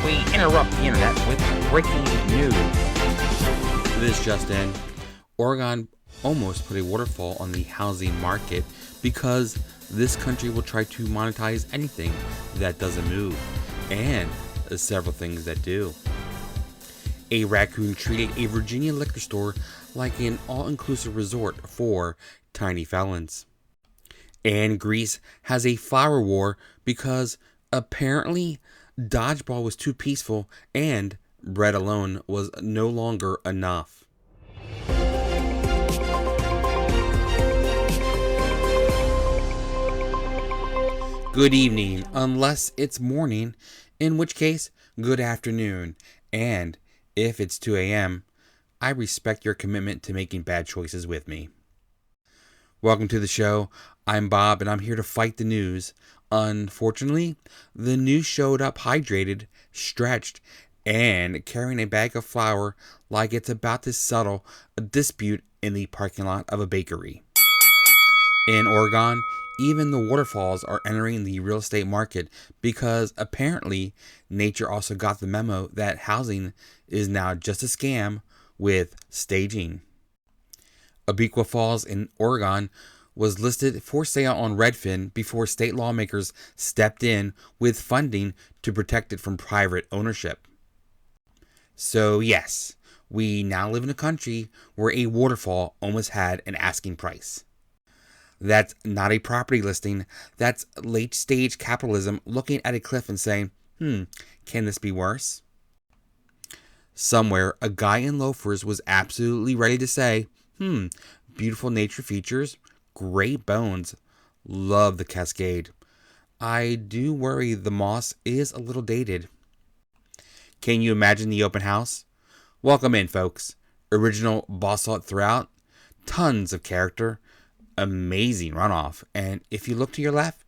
we interrupt the internet with breaking news. This just in, Oregon almost put a waterfall on the housing market because this country will try to monetize anything that doesn't move, and several things that do. A raccoon treated a Virginia liquor store like an all-inclusive resort for tiny felons. And Greece has a flower war because apparently dodgeball was too peaceful and bread alone was no longer enough. Good evening, unless it's morning, in which case, good afternoon. And if it's 2 a.m., I respect your commitment to making bad choices with me. Welcome to the show. I'm Bob, and I'm here to fight the news. Unfortunately, the news showed up hydrated, stretched, and carrying a bag of flour like it's about to settle a dispute in the parking lot of a bakery. In Oregon, even the waterfalls are entering the real estate market because apparently nature also got the memo that housing is now just a scam with staging. Abiqua Falls in Oregon was listed for sale on Redfin before state lawmakers stepped in with funding to protect it from private ownership. So yes, we now live in a country where a waterfall almost had an asking price. That's not a property listing, that's late stage capitalism looking at a cliff and saying, can this be worse? Somewhere, a guy in loafers was absolutely ready to say, beautiful nature features, great bones, love the cascade. I do worry the moss is a little dated. Can you imagine the open house? Welcome in, folks. Original boss art throughout, tons of character, amazing runoff, and if you look to your left,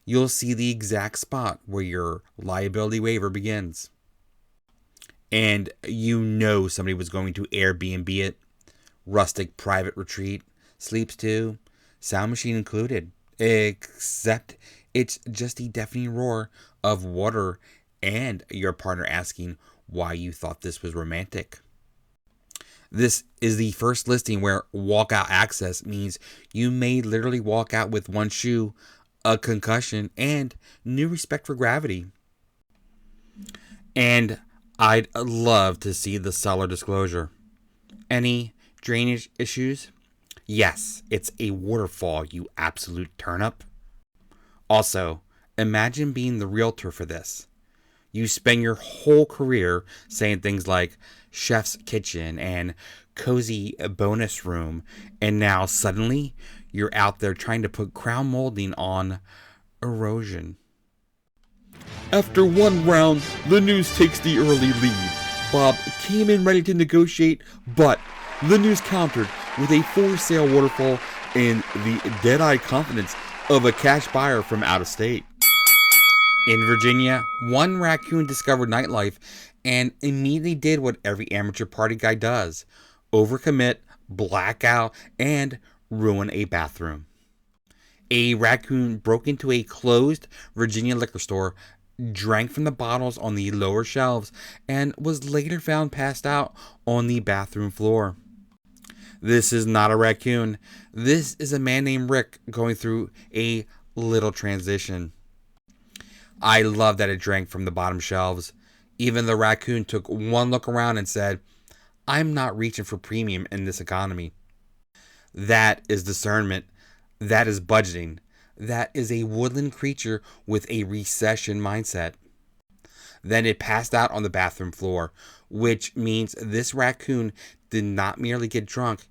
you'll see the exact spot where your liability waiver begins. And you know somebody was going to Airbnb it. Rustic private retreat, sleeps too, sound machine included, except it's just a deafening roar of water and your partner asking why you thought this was romantic. This is the first listing where walkout access means you may literally walk out with one shoe, a concussion, and new respect for gravity. And I'd love to see the seller disclosure. Any drainage issues? Yes, it's a waterfall, you absolute turnip. Also, imagine being the realtor for this. You spend your whole career saying things like chef's kitchen and cozy bonus room, and now suddenly you're out there trying to put crown molding on erosion. After one round, the news takes the early lead. Bob came in ready to negotiate, but the news countered with a for-sale waterfall and the dead-eyed confidence of a cash buyer from out of state. In Virginia, one raccoon discovered nightlife and immediately did what every amateur party guy does: overcommit, black out, and ruin a bathroom. A raccoon broke into a closed Virginia liquor store, drank from the bottles on the lower shelves, and was later found passed out on the bathroom floor. This is not a raccoon. This is a man named Rick going through a little transition. I love that it drank from the bottom shelves. Even the raccoon took one look around and said, I'm not reaching for premium in this economy. That is discernment. That is budgeting. That is a woodland creature with a recession mindset. Then it passed out on the bathroom floor, which means this raccoon did not merely get drunk,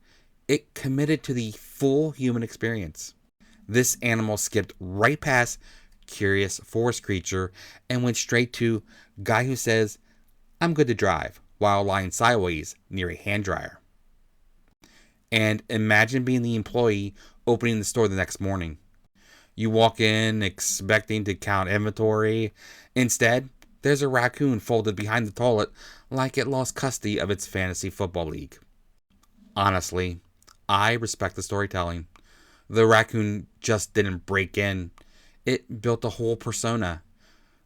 it committed to the full human experience. This animal skipped right past curious forest creature and went straight to guy who says, I'm good to drive, while lying sideways near a hand dryer. And imagine being the employee opening the store the next morning. You walk in expecting to count inventory. Instead, there's a raccoon folded behind the toilet like it lost custody of its fantasy football league. Honestly, I respect the storytelling. The raccoon just didn't break in. It built a whole persona.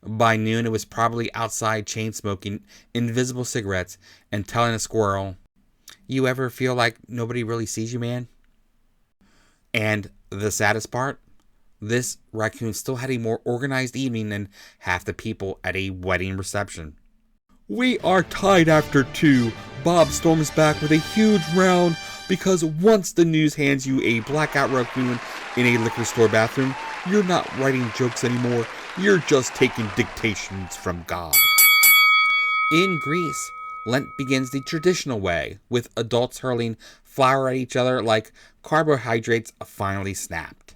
By noon, it was probably outside chain smoking invisible cigarettes and telling a squirrel, "You ever feel like nobody really sees you, man?" And the saddest part? This raccoon still had a more organized evening than half the people at a wedding reception. "We are tied after two." Bob storms back with a huge round because once the news hands you a blackout raccoon in a liquor store bathroom, you're not writing jokes anymore. You're just taking dictations from God. In Greece, Lent begins the traditional way, with adults hurling flour at each other like carbohydrates finally snapped.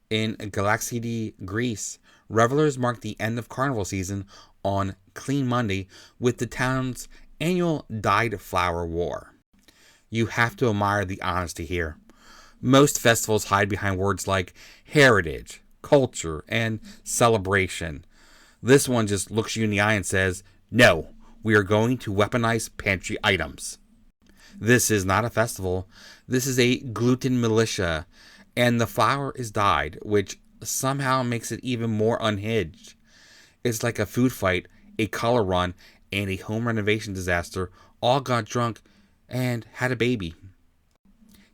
In Galaxy, Greece, revelers mark the end of carnival season on Clean Monday with the town's annual dyed flower war. You have to admire the honesty here. Most festivals hide behind words like heritage, culture, and celebration. This one just looks you in the eye and says, "No, we are going to weaponize pantry items." This is not a festival. This is a gluten militia, and the flower is dyed, which somehow makes it even more unhinged. It's like a food fight, a color run, and a home renovation disaster all got drunk and had a baby.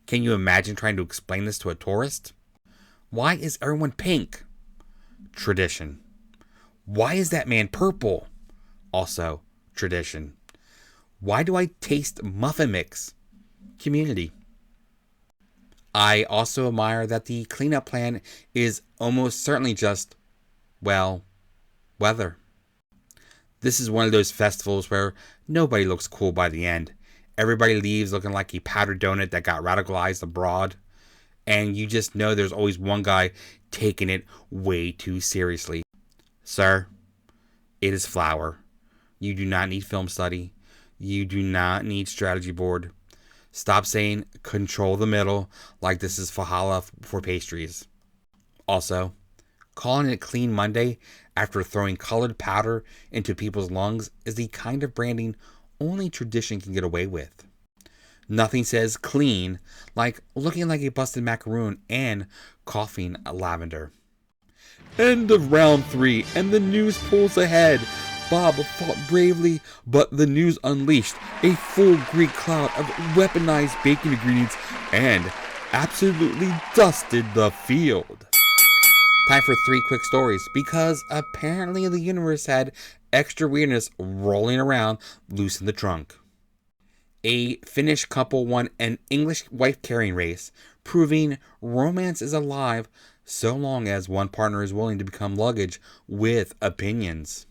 Can you imagine trying to explain this to a tourist? Why is everyone pink? Tradition. Why is that man purple? Also, tradition. Why do I taste muffin mix? Community. I also admire that the cleanup plan is almost certainly just, well, weather. This is one of those festivals where nobody looks cool by the end. Everybody leaves looking like a powdered donut that got radicalized abroad. And you just know there's always one guy taking it way too seriously. Sir, it is flour. You do not need film study. You do not need strategy board. Stop saying control the middle like this is Fahala for pastries. Also, calling it Clean Monday after throwing colored powder into people's lungs is the kind of branding only tradition can get away with. Nothing says clean like looking like a busted macaroon and coughing lavender. End of round 3, and the news pulls ahead. Bob fought bravely, but the news unleashed a full Greek cloud of weaponized baking ingredients and absolutely dusted the field. Time for 3 quick stories, because apparently the universe had extra weirdness rolling around loose in the trunk. A Finnish couple won an English wife-carrying race, proving romance is alive so long as one partner is willing to become luggage with opinions.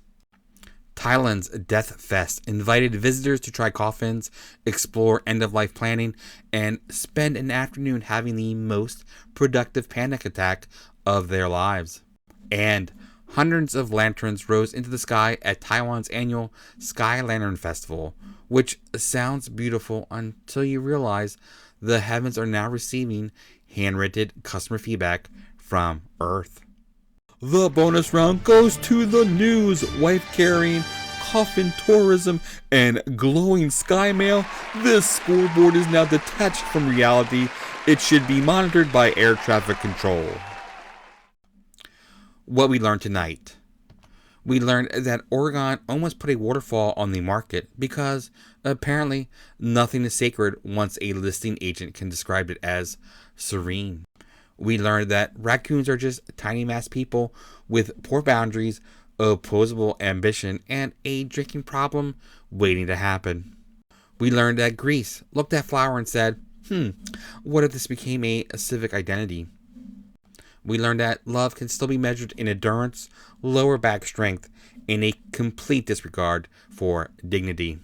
Thailand's Death Fest invited visitors to try coffins, explore end-of-life planning, and spend an afternoon having the most productive panic attack of their lives. And hundreds of lanterns rose into the sky at Taiwan's annual Sky Lantern Festival, which sounds beautiful until you realize the heavens are now receiving handwritten customer feedback from Earth. The bonus round goes to the news, wife-carrying, coffin tourism, and glowing sky mail. This scoreboard is now detached from reality. It should be monitored by air traffic control. What we learned tonight. We learned that Oregon almost put a waterfall on the market because apparently nothing is sacred once a listing agent can describe it as serene. We learned that raccoons are just tiny mass people with poor boundaries, opposable ambition, and a drinking problem waiting to happen. We learned that Greece looked at flour and said, what if this became a civic identity? We learned that love can still be measured in endurance, lower back strength, and a complete disregard for dignity.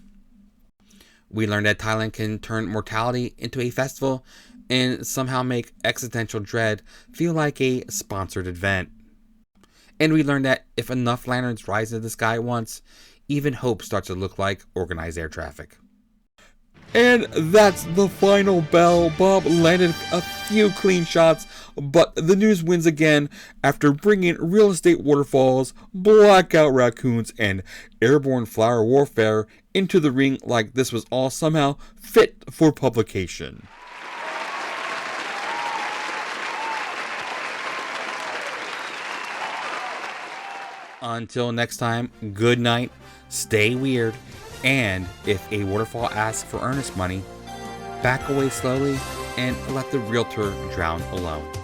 We learned that Thailand can turn mortality into a festival and somehow make existential dread feel like a sponsored event. And we learned that if enough lanterns rise into the sky at once, even hope starts to look like organized air traffic. And that's the final bell. Bob landed a few clean shots, but the news wins again after bringing real estate waterfalls, blackout raccoons, and airborne flower warfare into the ring like this was all somehow fit for publication. Until next time, good night, stay weird, and if a waterfall asks for earnest money, back away slowly and let the realtor drown alone.